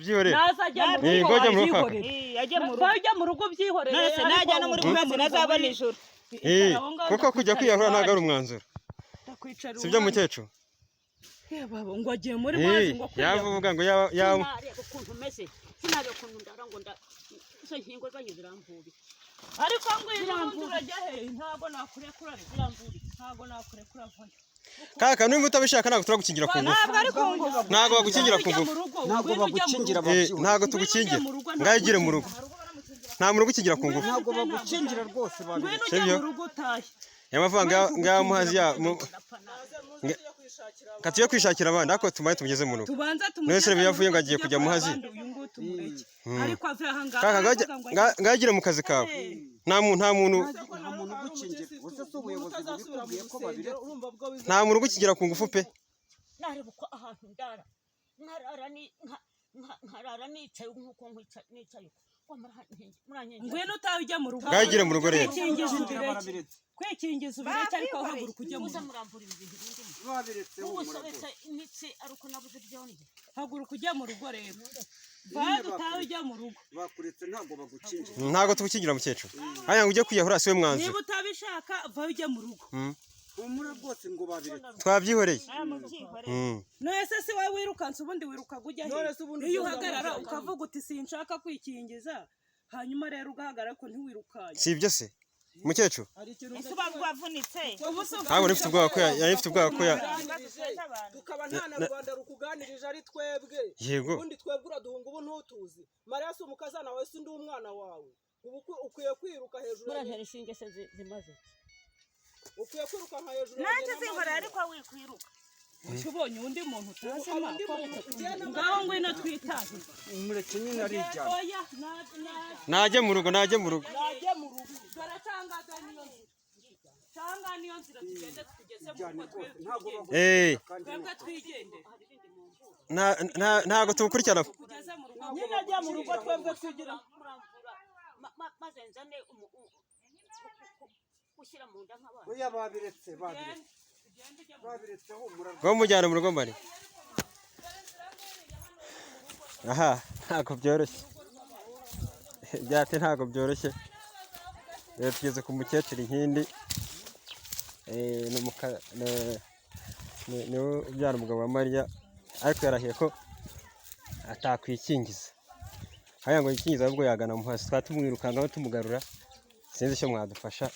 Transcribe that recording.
byihoreye nazajya mu rugo byihoreye nase najya no muri kumazi nazabona ijuru kuko kujya kwiyahura ntago ari umwanzuro sibyo mukecuru baba ngo agiye muri mazi ngo yavuga ngo ya ukuntu meze sinabe ukuntu ndara ngo nda izo nkingo zanyu ziramvuye ariko ngo irambura ajya he ntago nakurekura zirambura ntago nakurekura vuba kaka niba utabishaka ntago turagukingira ku ngufu ntago bagukingira ku ngufu ntago bagukingira ntago tugukingira ngayigire mu rugo nta muntu ugukingira ku ngufu ntago bagukingira rwose sibyo yamavanga ngamuhazi ya katuye kwishakira abandi ariko tumaye tumugeze mu rugo mwese biyavuye ngo agiye kujya muhazi ariko ave ahangaha ngayigire mu kazi kawe nta muntu ugukingira uze se ubuyobozi bubikubwiye ko babire nta muntu ugukingira ku ngufu pe nareba uko ahantu ndara nkarara nicaye nk'uko nicaye ngwino utajya mu rugo ngayigire mu rugo rero kwikingiza ubireke ariko haguruka ujya mu rugo haguruka ujya mu rugo rero bado utawe ujya mu rugo bakuretse ntago bagukingira ntago tugukingira mukecuru haya ngo ujye kwiyahura siwe mwanzuro niba utabishaka va ujya mu rugo umura rwose ngo babiretse twabyihoreye nese si wowe wirukanse ubundi wirukaga ujya he iyo uhagarara ukavuga uti sinshaka kwikingiza hanyuma rero ugahagarara ko ntiwirukanye si ibyo se mukecuru ese bavunitse ntabwo nifite ubwoba ko tukaba nta na Rwanda rukuganirije ari twebwe yego ubundi twebwe uraduhunga ubu ntutuzi Mariya si umukazana wawe si ndi umwana wawe ubu ukwiye kwiruka hejuru murantera inshinge se zimaze ukwiye kwiruka nka hejuru nanjye zinkora ariko wikwiruka ubonye undi muntu utazi ngaho ngwino twitahe umureke nyine arijyana najye mu rugo dore cyangwa niyo nzira tugende tugeze mu rugo twebwe twigende ntago tubukurikirana nyine ajya mu rugo twebwe twigira maze nzane ushyira mu nda nk'abana oya babiretse humura ngo mujyane mu rugo mbari aha ntago byoroshye byate ntago byoroshye rero tugeze ku mukecuru inkindi ni ubyara umugabo wa Mariya ariko yarahiye ko atakwikingiza haya ngo yikingiza ahubwo yagana muhasi twatumwirukangaho tumugarura sinzi icyo mwadufasha